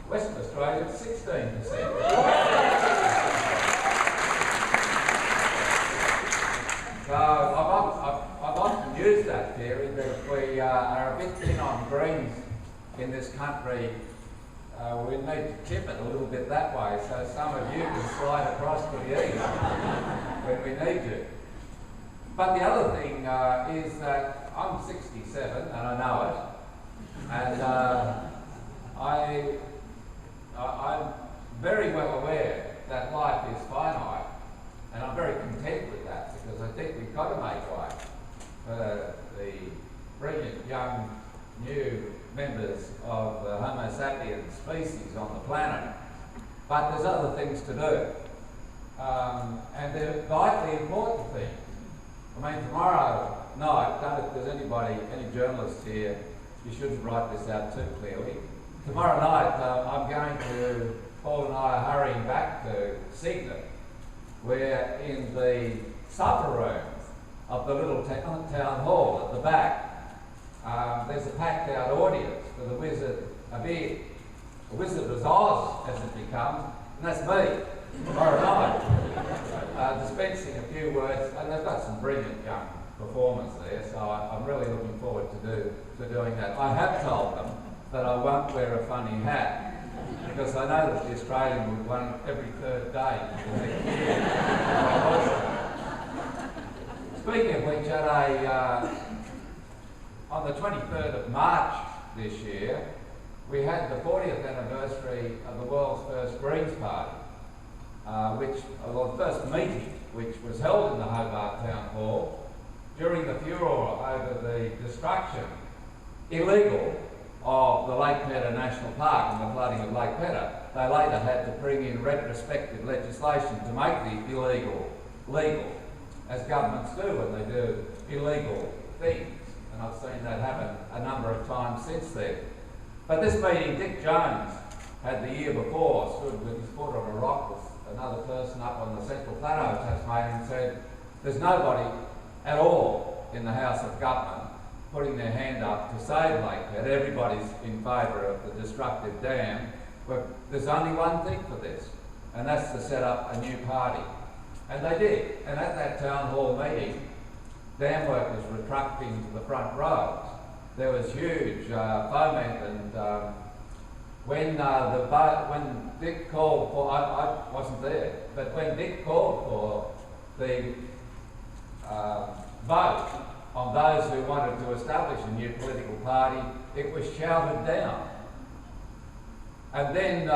Western Australia 16%. So I've often used that theory that if we are a bit thin on greens in this country, we need to tip it a little bit that way so some of you can slide across to the east when we need to. But the other thing is that I'm 67 and I know it, and I'm very well aware that life is finite, and I'm very content with that because I think we've got to make way for the brilliant young new members of the Homo sapiens species on the planet. But there's other things to do, and they're vitally important things. I mean, tomorrow night, I don't know if there's anybody, any journalists here, you shouldn't write this out too clearly. Tomorrow night, I'm going to, Paul and I are hurrying back to Sydney. We're in the supper room of the little town hall at the back. There's a packed out audience for the Wizard of Oz, the Wizard of Oz as it becomes, and that's me tomorrow night, dispensing a few words, and they've got some brilliant young performers there, so I'm really looking forward to doing that. I have told them that I won't wear a funny hat, because I know that the Australian would win every third day for the next year. Speaking of which, on the 23rd of March this year, we had the 40th anniversary of the world's first Greens Party, the first meeting, which was held in the Hobart Town Hall during the furore over the destruction, illegal, of the Lake Pedder National Park and the flooding of Lake Pedder. They later had to bring in retrospective legislation to make the illegal legal, as governments do when they do illegal things. And I've seen that happen a number of times since then. But this meeting, Dick Jones had the year before stood with his foot on a rock with another person up on the Central Plateau of Tasmania and said, there's nobody at all in the House of Government putting their hand up to save Lake Pedder. Everybody's in favour of the destructive dam. But there's only one thing for this, and that's to set up a new party. And they did. And at that town hall meeting, dam workers were trucked into the front rows. There was huge foment, and when Dick called for, I wasn't there, but when Dick called for the vote on those who wanted to establish a new political party, it was shouted down. And then,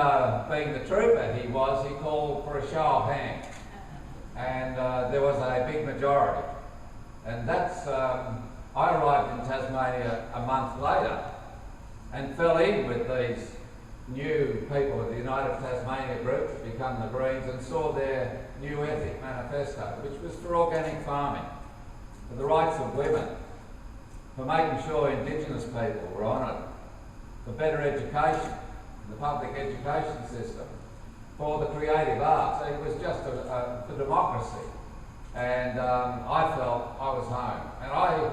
being the trooper he was, he called for a show of hands. And there was a big majority. And that's, I arrived in Tasmania a month later and fell in with these new people of the United Tasmania group to become the Greens, and saw their new ethic manifesto, which was for organic farming, for the rights of women, for making sure Indigenous people were honoured, for better education, the public education system, for the creative arts. It was just for democracy. And I felt I was home. And I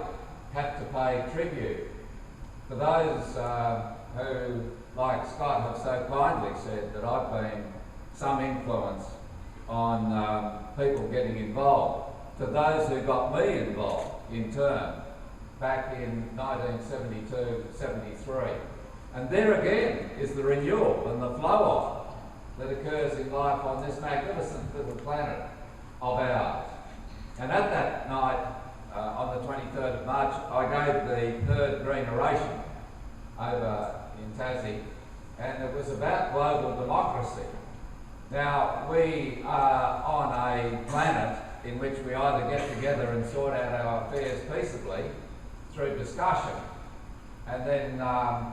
have to pay tribute to those who, like Scott, have so kindly said that I've been some influence on people getting involved, to those who got me involved in turn back in 1972-73. And there again is the renewal and the flow-on that occurs in life on this magnificent little planet of ours. And at that night, on the 23rd of March, I gave the third green oration over in Tassie, and it was about global democracy. Now, we are on a planet in which we either get together and sort out our affairs peaceably through discussion and then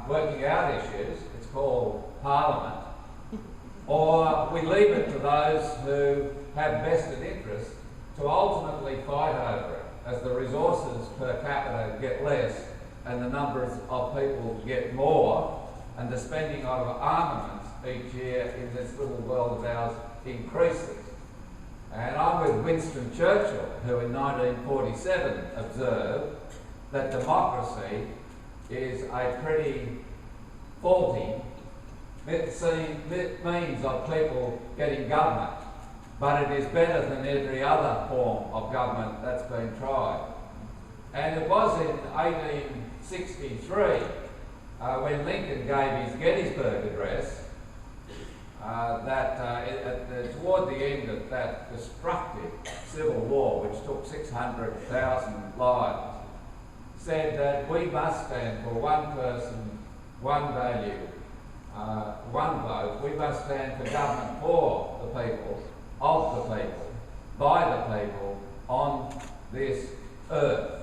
working out issues, it's called Parliament, or we leave it to those who have vested interest to ultimately fight over it as the resources per capita get less and the numbers of people get more, and the spending of armaments each year in this little world of ours increases. And I'm with Winston Churchill, who in 1947 observed that democracy is a pretty faulty means of people getting government, but it is better than every other form of government that's been tried. And it was in 1863, when Lincoln gave his Gettysburg Address, toward the end of that destructive Civil War, which took 600,000 lives, said that we must stand for one person, one value, one vote. We must stand for government for the people, of the people, by the people, on this earth.